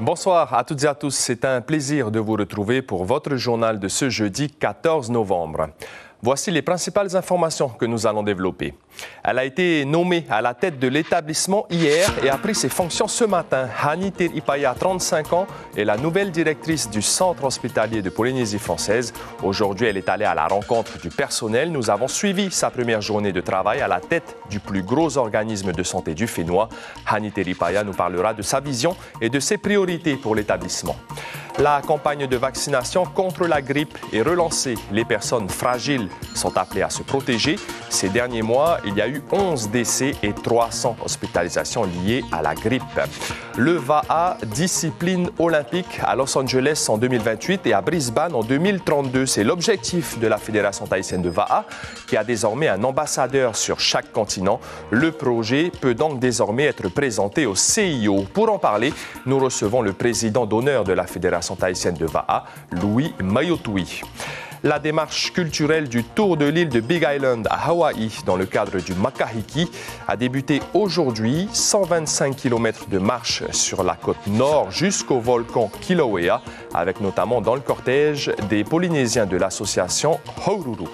Bonsoir à toutes et à tous. C'est un plaisir de vous retrouver pour votre journal de ce jeudi 14 novembre. Voici les principales informations que nous allons développer. Elle a été nommée à la tête de l'établissement hier et a pris ses fonctions ce matin. Hani Teripaya, 35 ans, est la nouvelle directrice du centre hospitalier de Polynésie française. Aujourd'hui, elle est allée à la rencontre du personnel. Nous avons suivi sa première journée de travail à la tête du plus gros organisme de santé du Fénois. Hani Teripaya nous parlera de sa vision et de ses priorités pour l'établissement. La campagne de vaccination contre la grippe est relancée. Les personnes fragiles sont appelées à se protéger. Ces derniers mois, il y a eu 11 décès et 300 hospitalisations liées à la grippe. Le VAA, discipline olympique à Los Angeles en 2028 et à Brisbane en 2032. C'est l'objectif de la Fédération tahitienne de VAA qui a désormais un ambassadeur sur chaque continent. Le projet peut donc désormais être présenté au CIO. Pour en parler, nous recevons le président d'honneur de la Fédération tahitienne de VAA, Louis Mayotui. La démarche culturelle du tour de l'île de Big Island à Hawaï dans le cadre du Makahiki a débuté aujourd'hui. 125 km de marche sur la côte nord jusqu'au volcan Kilauea, avec notamment dans le cortège des Polynésiens de l'association Haururu.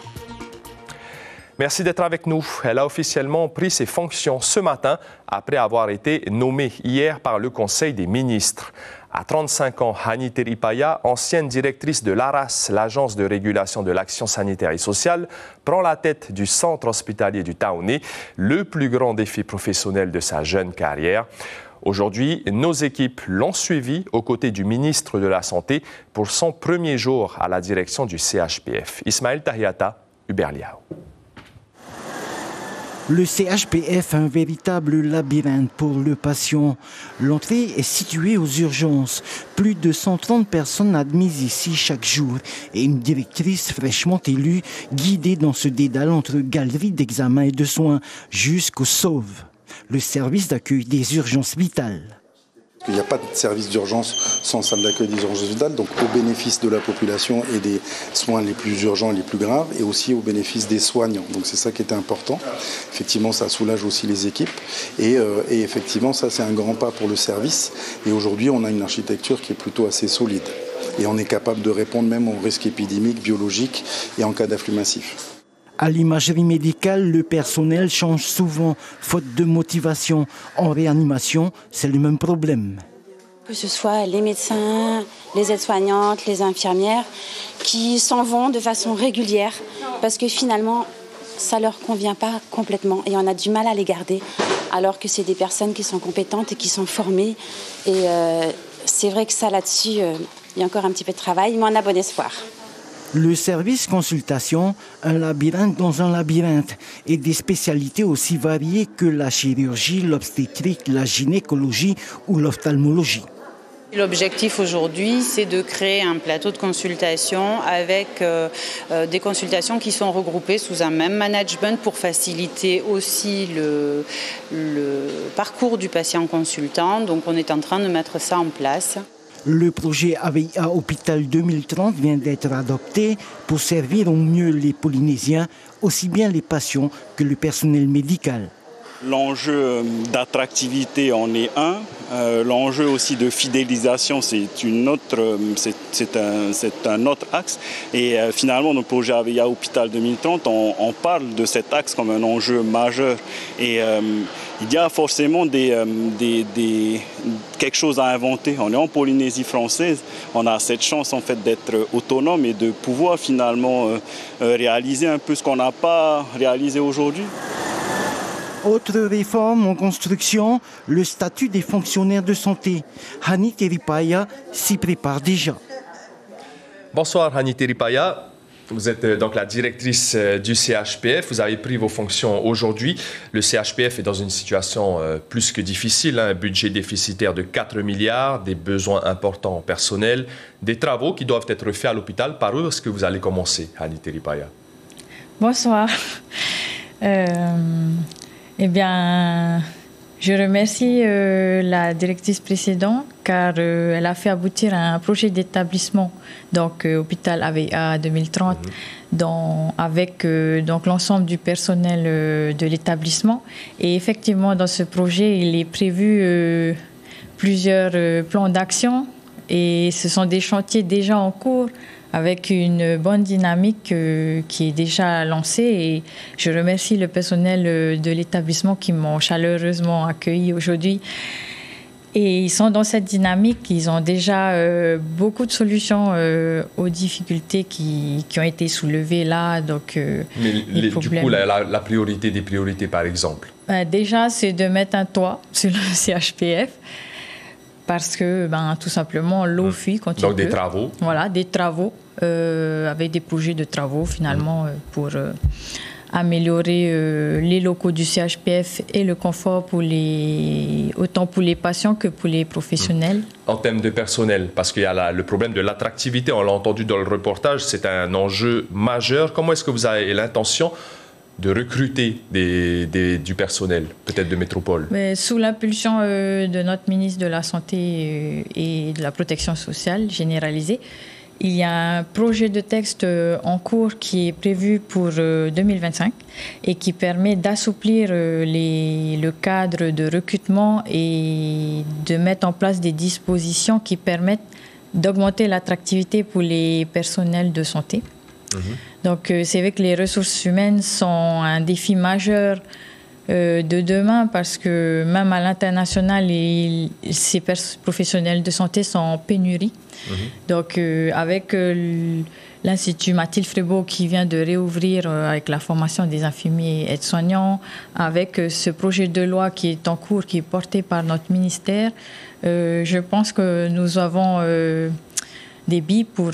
Merci d'être avec nous. Elle a officiellement pris ses fonctions ce matin après avoir été nommée hier par le Conseil des ministres. À 35 ans, Hani Teripaya, ancienne directrice de l'ARAS, l'Agence de régulation de l'action sanitaire et sociale, prend la tête du centre hospitalier du Taoné, le plus grand défi professionnel de sa jeune carrière. Aujourd'hui, nos équipes l'ont suivi aux côtés du ministre de la Santé pour son premier jour à la direction du CHPF. Ismaël Tahiata, Uberliao. Le CHPF, un véritable labyrinthe pour le patient. L'entrée est située aux urgences. Plus de 130 personnes admises ici chaque jour et une directrice fraîchement élue guidée dans ce dédale entre galeries d'examen et de soins jusqu'au SAUV, le service d'accueil des urgences vitales. Il n'y a pas de service d'urgence sans salle d'accueil des urgences vitales, donc au bénéfice de la population et des soins les plus urgents et les plus graves, et aussi au bénéfice des soignants. Donc c'est ça qui était important. Effectivement, ça soulage aussi les équipes, et effectivement, ça c'est un grand pas pour le service. Et aujourd'hui, on a une architecture qui est plutôt assez solide. Et on est capable de répondre même aux risques épidémiques, biologiques et en cas d'afflux massif. À l'imagerie médicale, le personnel change souvent, faute de motivation. En réanimation, c'est le même problème. Que ce soit les médecins, les aides-soignantes, les infirmières, qui s'en vont de façon régulière parce que finalement, ça ne leur convient pas complètement et on a du mal à les garder, alors que c'est des personnes qui sont compétentes et qui sont formées. Et c'est vrai que ça, là-dessus, il y a encore un petit peu de travail, mais on a bon espoir. Le service consultation, un labyrinthe dans un labyrinthe, et des spécialités aussi variées que la chirurgie, l'obstétrique, la gynécologie ou l'ophtalmologie. L'objectif aujourd'hui, c'est de créer un plateau de consultation avec des consultations qui sont regroupées sous un même management pour faciliter aussi le parcours du patient consultant. Donc on est en train de mettre ça en place. Le projet AVIA Hôpital 2030 vient d'être adopté pour servir au mieux les Polynésiens, aussi bien les patients que le personnel médical. L'enjeu d'attractivité en est un. L'enjeu aussi de fidélisation, c'est un autre axe. Et finalement, dans le projet AVIA Hôpital 2030, on parle de cet axe comme un enjeu majeur. Et il y a forcément quelque chose à inventer. On est en Polynésie française. On a cette chance en fait d'être autonome et de pouvoir finalement réaliser un peu ce qu'on n'a pas réalisé aujourd'hui. Autre réforme en construction, le statut des fonctionnaires de santé. Hani Teripaya s'y prépare déjà. Bonsoir Hani Teripaya. Vous êtes donc la directrice du CHPF. Vous avez pris vos fonctions aujourd'hui. Le CHPF est dans une situation plus que difficile. Un budget déficitaire de 4 milliards, des besoins importants en personnel, des travaux qui doivent être faits à l'hôpital. Par où est-ce que vous allez commencer, Hani Teripaya? Bonsoir. Eh bien, je remercie la directrice précédente car elle a fait aboutir un projet d'établissement, donc hôpital AVIA 2030, avec donc l'ensemble du personnel de l'établissement. Et effectivement, dans ce projet, il est prévu plusieurs plans d'action et ce sont des chantiers déjà en cours avec une bonne dynamique qui est déjà lancée. Et je remercie le personnel de l'établissement qui m'ont chaleureusement accueilli aujourd'hui. Et ils sont dans cette dynamique, ils ont déjà beaucoup de solutions aux difficultés qui ont été soulevées là. Donc, du coup, la priorité des priorités, par exemple? Déjà, c'est de mettre un toit sur le CHPF parce que, tout simplement, l'eau fuit quand il pleut. Donc, des travaux? Voilà, des travaux, avec des projets de travaux, finalement, pour améliorer les locaux du CHPF et le confort autant pour les patients que pour les professionnels. En termes de personnel, parce qu'il y a le problème de l'attractivité, on l'a entendu dans le reportage, c'est un enjeu majeur. Comment est-ce que vous avez l'intention de recruter du personnel, peut-être de métropole? Mais sous l'impulsion de notre ministre de la Santé et de la Protection sociale généralisée, il y a un projet de texte en cours qui est prévu pour 2025 et qui permet d'assouplir le cadre de recrutement et de mettre en place des dispositions qui permettent d'augmenter l'attractivité pour les personnels de santé. Donc, c'est vrai que les ressources humaines sont un défi majeur de demain parce que même à l'international, ces professionnels de santé sont en pénurie. Donc, avec l'Institut Mathilde Frébault qui vient de réouvrir avec la formation des infirmiers et aides-soignants, avec ce projet de loi qui est en cours, qui est porté par notre ministère, je pense que nous avons des billes pour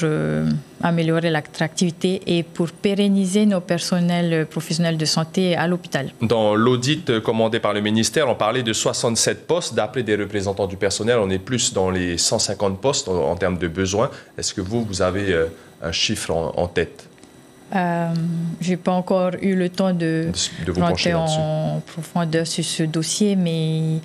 améliorer l'attractivité et pour pérenniser nos personnels professionnels de santé à l'hôpital. Dans l'audit commandé par le ministère, on parlait de 67 postes. D'après des représentants du personnel, on est plus dans les 150 postes en termes de besoins. Est-ce que vous avez un chiffre en tête? Je n'ai pas encore eu le temps de rentrer en profondeur sur ce dossier, mais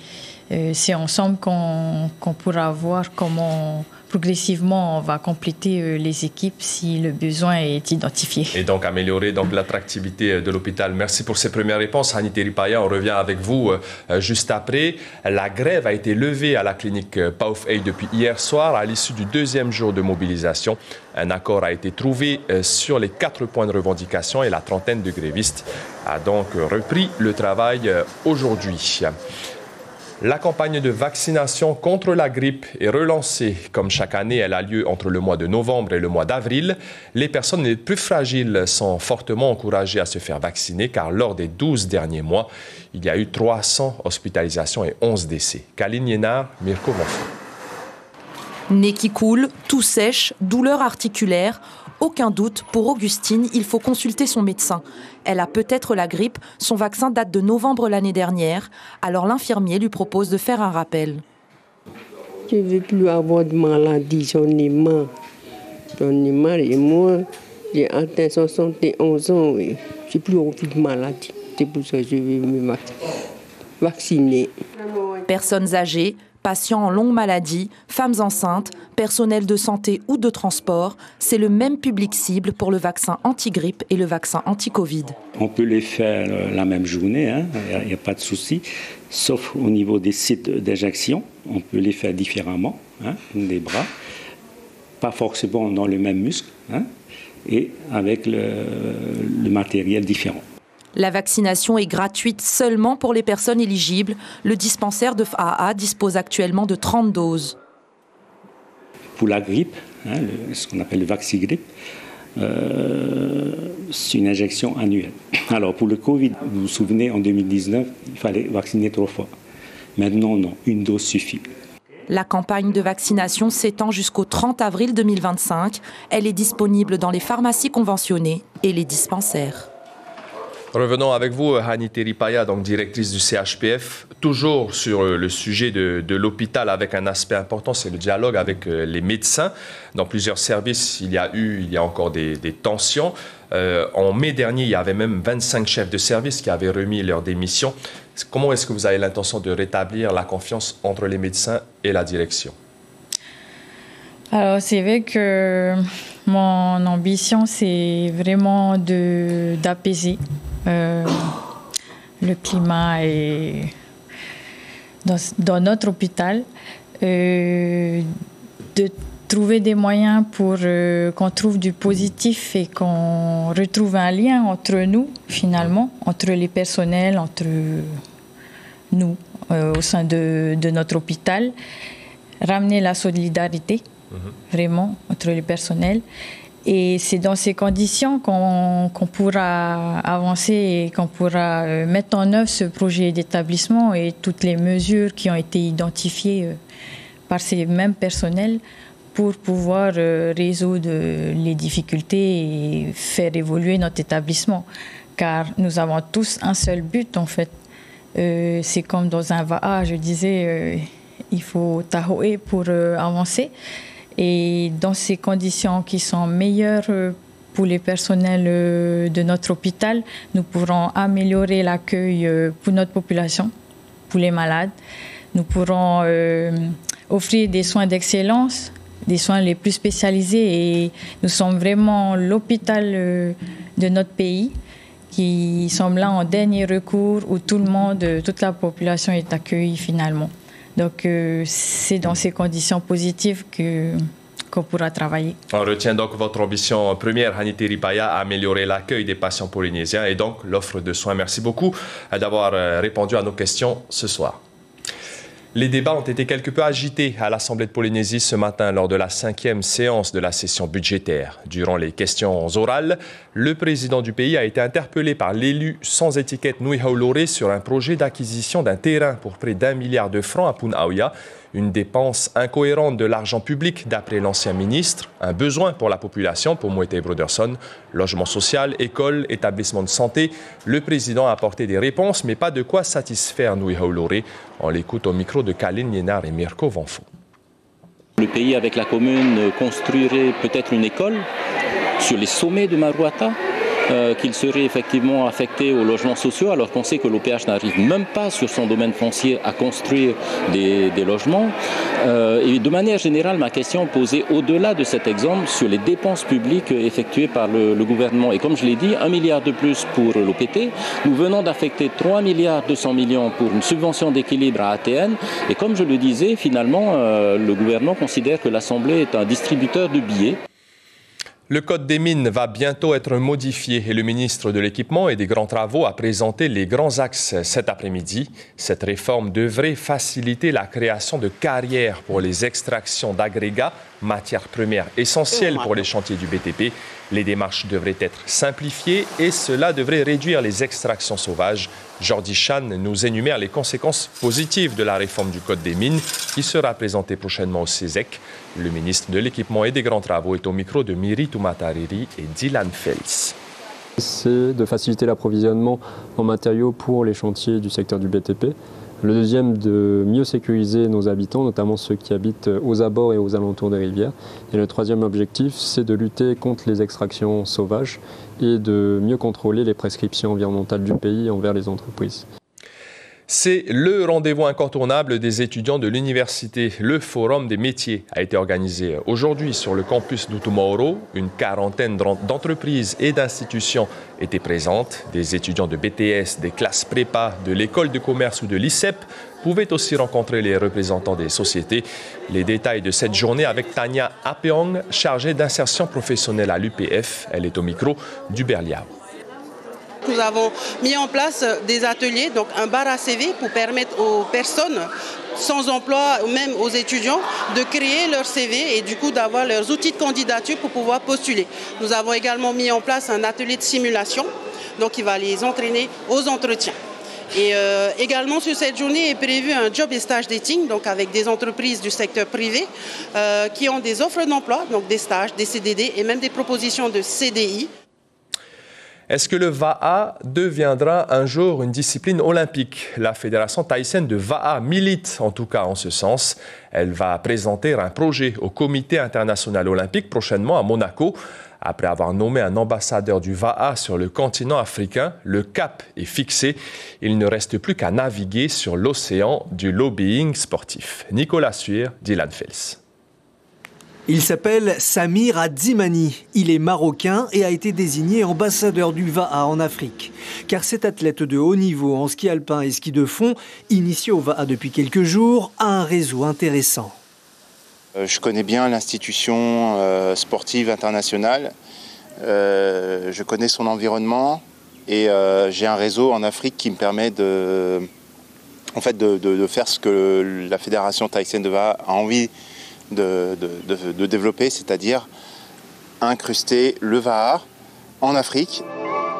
c'est ensemble qu'on pourra voir comment progressivement on va compléter les équipes si le besoin est identifié. Et donc améliorer l'attractivité de l'hôpital. Merci pour ces premières réponses. Hani Teripaya, on revient avec vous juste après. La grève a été levée à la clinique Paufey depuis hier soir à l'issue du deuxième jour de mobilisation. Un accord a été trouvé sur les 4 points de revendication et la trentaine de grévistes a donc repris le travail aujourd'hui. La campagne de vaccination contre la grippe est relancée. Comme chaque année, elle a lieu entre le mois de novembre et le mois d'avril. Les personnes les plus fragiles sont fortement encouragées à se faire vacciner car lors des 12 derniers mois, il y a eu 300 hospitalisations et 11 décès. Kaline Yénard, Mirko Monfort. Nez qui coule, toux sèche, douleur articulaire. Aucun doute, pour Augustine, il faut consulter son médecin. Elle a peut-être la grippe, son vaccin date de novembre l'année dernière, alors l'infirmier lui propose de faire un rappel. Je ne veux plus avoir de maladie, j'en ai marre. Et moi, j'ai atteint 71 ans et je n'ai plus aucune maladie. C'est pour ça que je vais me vacciner. Personnes âgées, patients en longue maladie, femmes enceintes, personnel de santé ou de transport, c'est le même public cible pour le vaccin anti-grippe et le vaccin anti-Covid. On peut les faire la même journée, il n'y a pas de souci, sauf au niveau des sites d'injection. On peut les faire différemment, des bras, pas forcément dans le même muscle, et avec le matériel différent. La vaccination est gratuite seulement pour les personnes éligibles. Le dispensaire de FAA dispose actuellement de 30 doses. Pour la grippe, ce qu'on appelle le vaccigrippe, c'est une injection annuelle. Alors pour le Covid, vous vous souvenez, en 2019, il fallait vacciner 3 fois. Maintenant, non, une dose suffit. La campagne de vaccination s'étend jusqu'au 30 avril 2025. Elle est disponible dans les pharmacies conventionnées et les dispensaires. Revenons avec vous, Hani Teripaya, donc directrice du CHPF, toujours sur le sujet de l'hôpital avec un aspect important, c'est le dialogue avec les médecins. Dans plusieurs services, il y a encore des tensions. En mai dernier, il y avait même 25 chefs de service qui avaient remis leur démission. Comment est-ce que vous avez l'intention de rétablir la confiance entre les médecins et la direction? Alors, c'est vrai que mon ambition, c'est vraiment d'apaiser le climat dans notre hôpital. de trouver des moyens pour qu'on trouve du positif et qu'on retrouve un lien entre nous, finalement, entre les personnels, entre nous, au sein de notre hôpital. Ramener la solidarité, vraiment, entre les personnels. Et c'est dans ces conditions qu'on pourra avancer et qu'on pourra mettre en œuvre ce projet d'établissement et toutes les mesures qui ont été identifiées par ces mêmes personnels pour pouvoir résoudre les difficultés et faire évoluer notre établissement. Car nous avons tous un seul but, en fait. C'est comme dans un VAA, je disais, il faut tahoe pour avancer. Et dans ces conditions qui sont meilleures pour les personnels de notre hôpital, nous pourrons améliorer l'accueil pour notre population, pour les malades. Nous pourrons offrir des soins d'excellence, des soins les plus spécialisés. Et nous sommes vraiment l'hôpital de notre pays qui sommes là en dernier recours où tout le monde, toute la population est accueillie finalement. Donc, c'est dans ces conditions positives qu'on pourra travailler. On retient donc votre ambition première, Haniti Ripaya, à améliorer l'accueil des patients polynésiens et donc l'offre de soins. Merci beaucoup d'avoir répondu à nos questions ce soir. Les débats ont été quelque peu agités à l'Assemblée de Polynésie ce matin lors de la 5e séance de la session budgétaire. Durant les questions orales, le président du pays a été interpellé par l'élu sans étiquette Nui Haulore sur un projet d'acquisition d'un terrain pour près d'1 milliard de francs à Punaauia, une dépense incohérente de l'argent public d'après l'ancien ministre, un besoin pour la population pour Moetai Broderson, logement social, école, établissement de santé. Le président a apporté des réponses, mais pas de quoi satisfaire Nui Haulore. On l'écoute au micro de Kalin Liénard et Mirko Vanfo. Le pays avec la commune construirait peut-être une école sur les sommets de Maruata, qu'il serait effectivement affecté aux logements sociaux, alors qu'on sait que l'OPH n'arrive même pas sur son domaine foncier à construire des logements. Et de manière générale, ma question posée au-delà de cet exemple sur les dépenses publiques effectuées par le gouvernement. Et comme je l'ai dit, 1 milliard de plus pour l'OPT. Nous venons d'affecter 3 milliards 200 millions pour une subvention d'équilibre à ATN. Et comme je le disais, finalement, le gouvernement considère que l'Assemblée est un distributeur de billets. Le Code des mines va bientôt être modifié et le ministre de l'Équipement et des Grands Travaux a présenté les grands axes cet après-midi. Cette réforme devrait faciliter la création de carrières pour les extractions d'agrégats, matières premières essentielles pour les chantiers du BTP. Les démarches devraient être simplifiées et cela devrait réduire les extractions sauvages. Jordi Chan nous énumère les conséquences positives de la réforme du Code des mines qui sera présentée prochainement au CESEC. Le ministre de l'Équipement et des Grands Travaux est au micro de Miri Tumatariri et Dylan Fels. C'est de faciliter l'approvisionnement en matériaux pour les chantiers du secteur du BTP. Le deuxième, de mieux sécuriser nos habitants, notamment ceux qui habitent aux abords et aux alentours des rivières. Et le troisième objectif, c'est de lutter contre les extractions sauvages et de mieux contrôler les prescriptions environnementales du pays envers les entreprises. C'est le rendez-vous incontournable des étudiants de l'université. Le Forum des métiers a été organisé aujourd'hui sur le campus d'Utumaoro. Une quarantaine d'entreprises et d'institutions étaient présentes. Des étudiants de BTS, des classes prépa, de l'école de commerce ou de l'ICEP pouvaient aussi rencontrer les représentants des sociétés. Les détails de cette journée avec Tania Apeong, chargée d'insertion professionnelle à l'UPF. Elle est au micro d'Hubert Liao. Nous avons mis en place des ateliers, donc un bar à CV pour permettre aux personnes sans emploi ou même aux étudiants de créer leur CV et du coup d'avoir leurs outils de candidature pour pouvoir postuler. Nous avons également mis en place un atelier de simulation, donc qui va les entraîner aux entretiens. Et également sur cette journée est prévu un job et stage dating, donc avec des entreprises du secteur privé qui ont des offres d'emploi, donc des stages, des CDD et même des propositions de CDI. Est-ce que le VAA deviendra un jour une discipline olympique? La Fédération thaïsienne de VAA milite en tout cas en ce sens. Elle va présenter un projet au Comité international olympique prochainement à Monaco. Après avoir nommé un ambassadeur du VAA sur le continent africain, le cap est fixé. Il ne reste plus qu'à naviguer sur l'océan du lobbying sportif. Nicolas Suir, Dylan Fels. Il s'appelle Samir Adzimani. Il est marocain et a été désigné ambassadeur du VAA en Afrique. Car cet athlète de haut niveau en ski alpin et ski de fond, initié au VAA depuis quelques jours, a un réseau intéressant. Je connais bien l'institution sportive internationale. Je connais son environnement et j'ai un réseau en Afrique qui me permet de faire ce que la Fédération tahitienne de VAA a envie de développer, c'est-à-dire incruster le VAA en Afrique.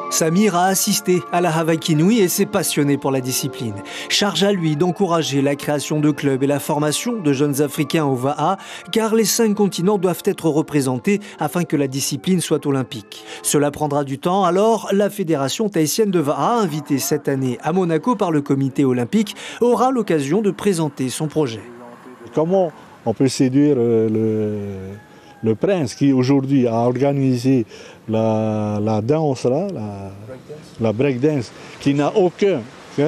Samir a assisté à la Hawaii Nui et s'est passionné pour la discipline. Charge à lui d'encourager la création de clubs et la formation de jeunes Africains au VAA, car les 5 continents doivent être représentés afin que la discipline soit olympique. Cela prendra du temps, alors la Fédération tahitienne de VAA, invitée cette année à Monaco par le comité olympique, aura l'occasion de présenter son projet. Comment on peut séduire le prince qui aujourd'hui a organisé la danse, la breakdance, qui n'a aucun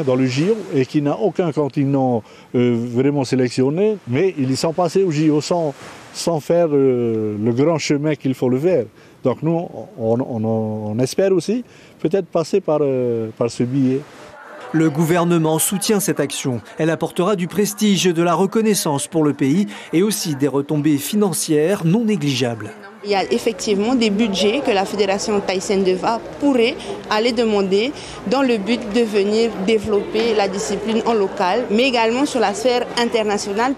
dans le JO et qui n'a aucun continent vraiment sélectionné, mais ils y sont passés au JO sans faire le grand chemin qu'il faut le faire. Donc nous, on espère aussi peut-être passer par ce billet. Le gouvernement soutient cette action. Elle apportera du prestige, de la reconnaissance pour le pays et aussi des retombées financières non négligeables. Il y a effectivement des budgets que la Fédération tahitienne de VAA pourrait aller demander dans le but de venir développer la discipline en local, mais également sur la sphère internationale.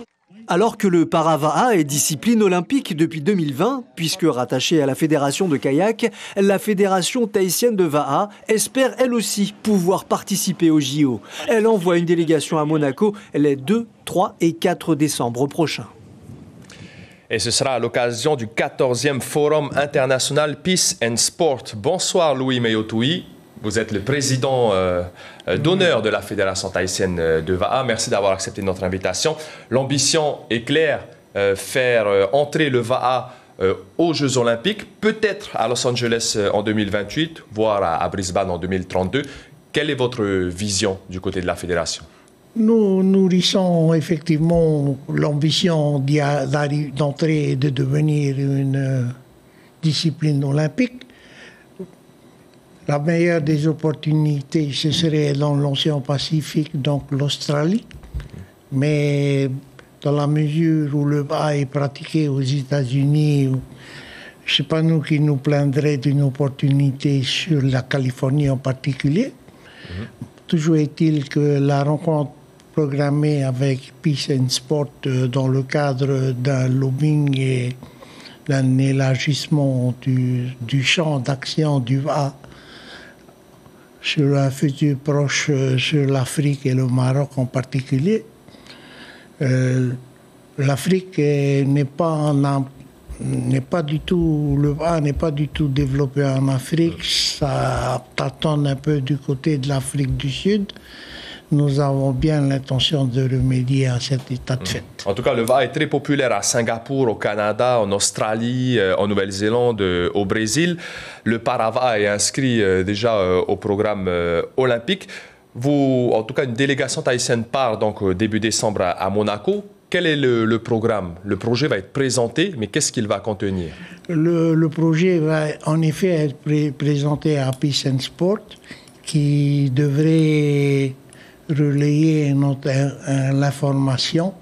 Alors que le para-VAA est discipline olympique depuis 2020, puisque rattachée à la Fédération de kayak, la Fédération tahitienne de VAA espère elle aussi pouvoir participer au JO. Elle envoie une délégation à Monaco les 2, 3 et 4 décembre prochains. Et ce sera à l'occasion du 14e Forum international Peace and Sport. Bonsoir Louis Meyotoui. Vous êtes le président d'honneur de la Fédération tahitienne de VAA. Merci d'avoir accepté notre invitation. L'ambition est claire, faire entrer le VAA aux Jeux Olympiques, peut-être à Los Angeles en 2028, voire à Brisbane en 2032. Quelle est votre vision du côté de la Fédération? Nous nourrissons effectivement l'ambition d'entrer et de devenir une discipline olympique. La meilleure des opportunités, ce serait dans l'océan Pacifique, donc l'Australie. Mais dans la mesure où le VAA est pratiqué aux États-Unis, ce n'est pas nous qui nous plaindrions d'une opportunité sur la Californie en particulier. Toujours est-il que la rencontre programmée avec Peace and Sport dans le cadre d'un lobbying et d'un élargissement du champ d'action du VAA sur un futur proche sur l'Afrique et le Maroc en particulier. L'Afrique n'est pas du tout, le VAA n'est pas du tout développé en Afrique, ça tâtonne un peu du côté de l'Afrique du Sud. Nous avons bien l'intention de remédier à cet état de fait. En tout cas, le VAA est très populaire à Singapour, au Canada, en Australie, en Nouvelle-Zélande, au Brésil. Le para-VAA est inscrit déjà au programme olympique. Vous, en tout cas, une délégation tahitienne part donc début décembre à Monaco. Quel est le programme? Le projet va être présenté, mais qu'est-ce qu'il va contenir? Le projet va en effet être présenté à Peace and Sport, qui devrait relayer l'information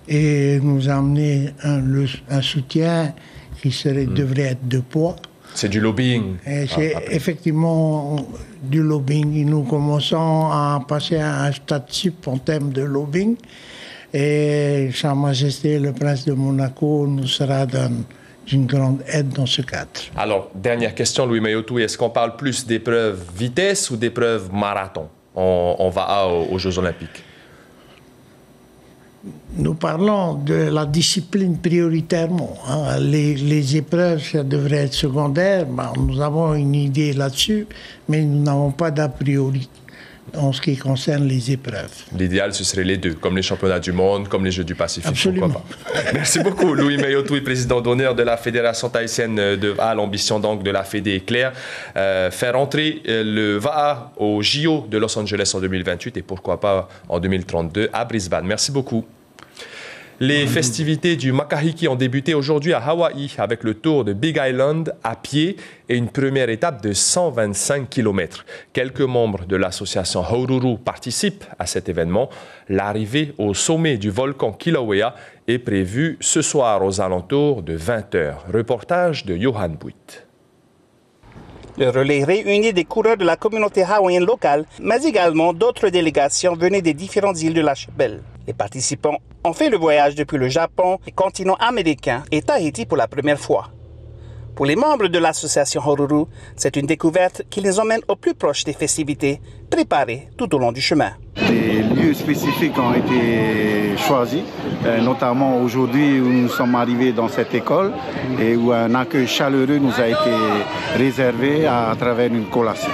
et nous amener un soutien qui devrait être de poids. C'est du lobbying. C'est effectivement du lobbying. Nous commençons à passer à un stade sup en termes de lobbying. Et Sa Majesté le Prince de Monaco nous sera d'une grande aide dans ce cadre. Alors, dernière question, Louis Meyotoui, est-ce qu'on parle plus d'épreuves vitesse ou d'épreuves marathon on va aux Jeux Olympiques? Nous parlons de la discipline prioritairement. Hein. Les épreuves, ça devrait être secondaire. Nous avons une idée là-dessus, mais nous n'avons pas d'a priori en ce qui concerne les épreuves. L'idéal, ce serait les deux, comme les championnats du monde, comme les Jeux du Pacifique. Absolument. Pourquoi pas. Merci beaucoup, Louis Meyotoui, président d'honneur de la Fédération tahitienne de VAA. L'ambition donc de la Fédé est claire. Faire entrer le VAA au JO de Los Angeles en 2028 et pourquoi pas en 2032 à Brisbane. Merci beaucoup. Les festivités du Makahiki ont débuté aujourd'hui à Hawaï avec le tour de Big Island à pied et une première étape de 125 km. Quelques membres de l'association Haururu participent à cet événement. L'arrivée au sommet du volcan Kilauea est prévue ce soir aux alentours de 20h. Reportage de Johan Buit. Le relais réunit des coureurs de la communauté hawaïenne locale, mais également d'autres délégations venues des différentes îles de l'archipel. Les participants ont fait le voyage depuis le Japon, le continent américain et Tahiti pour la première fois. Pour les membres de l'association Haururu, c'est une découverte qui les emmène au plus proche des festivités préparées tout au long du chemin. Des lieux spécifiques ont été choisis, notamment aujourd'hui où nous sommes arrivés dans cette école et où un accueil chaleureux nous a été réservé à travers une collation.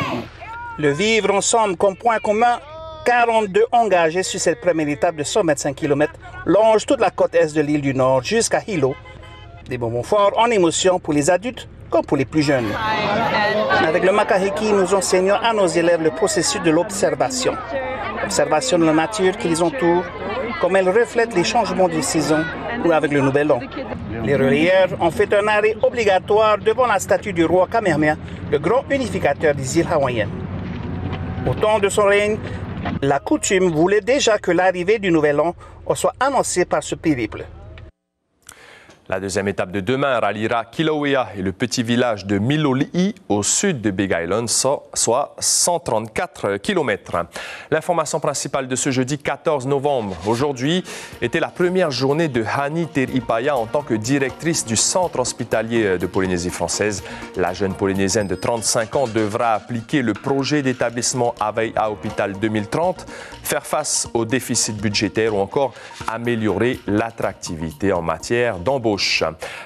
Le vivre ensemble comme point commun, 42 engagés sur cette première étape de 125 km longe toute la côte est de l'île du Nord jusqu'à Hilo. Des moments forts en émotion pour les adultes comme pour les plus jeunes. Avec le Makahiki, nous enseignons à nos élèves le processus de l'observation. L'observation de la nature qui les entoure, comme elle reflète les changements de saison ou avec le nouvel an. Les relayeurs ont fait un arrêt obligatoire devant la statue du roi Kamehameha, le grand unificateur des îles hawaïennes. Au temps de son règne, la coutume voulait déjà que l'arrivée du nouvel an soit annoncée par ce périple. La deuxième étape de demain ralliera Kilauea et le petit village de Miloli'i au sud de Big Island, soit 134 km. L'information principale de ce jeudi 14 novembre. Aujourd'hui était la première journée de Hani Teripaya en tant que directrice du centre hospitalier de Polynésie française. La jeune Polynésienne de 35 ans devra appliquer le projet d'établissement Avei'a Hôpital 2030, faire face au déficit budgétaire ou encore améliorer l'attractivité en matière d'embauche.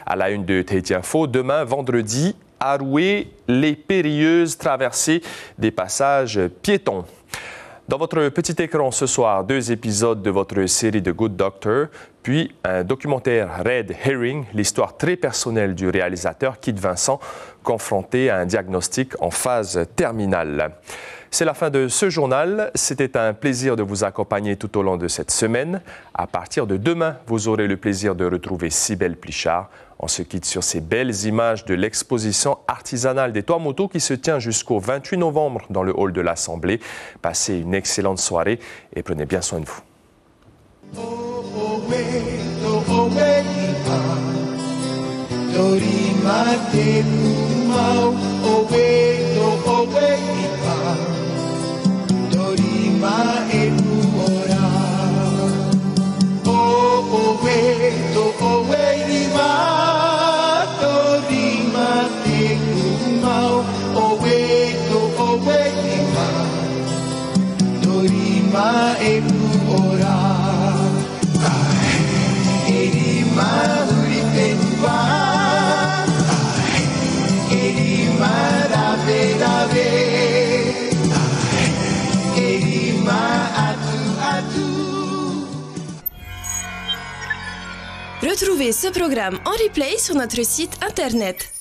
À la une de Tahiti Info, demain, vendredi, Aroué, les périlleuses traversées des passages piétons. Dans votre petit écran ce soir, 2 épisodes de votre série The Good Doctor, puis un documentaire Red Herring, l'histoire très personnelle du réalisateur Kit Vincent, confronté à un diagnostic en phase terminale. C'est la fin de ce journal. C'était un plaisir de vous accompagner tout au long de cette semaine. À partir de demain, vous aurez le plaisir de retrouver Cybèle Plichard. On se quitte sur ces belles images de l'exposition artisanale des Tuamotu qui se tient jusqu'au 28 novembre dans le hall de l'Assemblée. Passez une excellente soirée et prenez bien soin de vous. Retrouvez ce programme en replay sur notre site internet.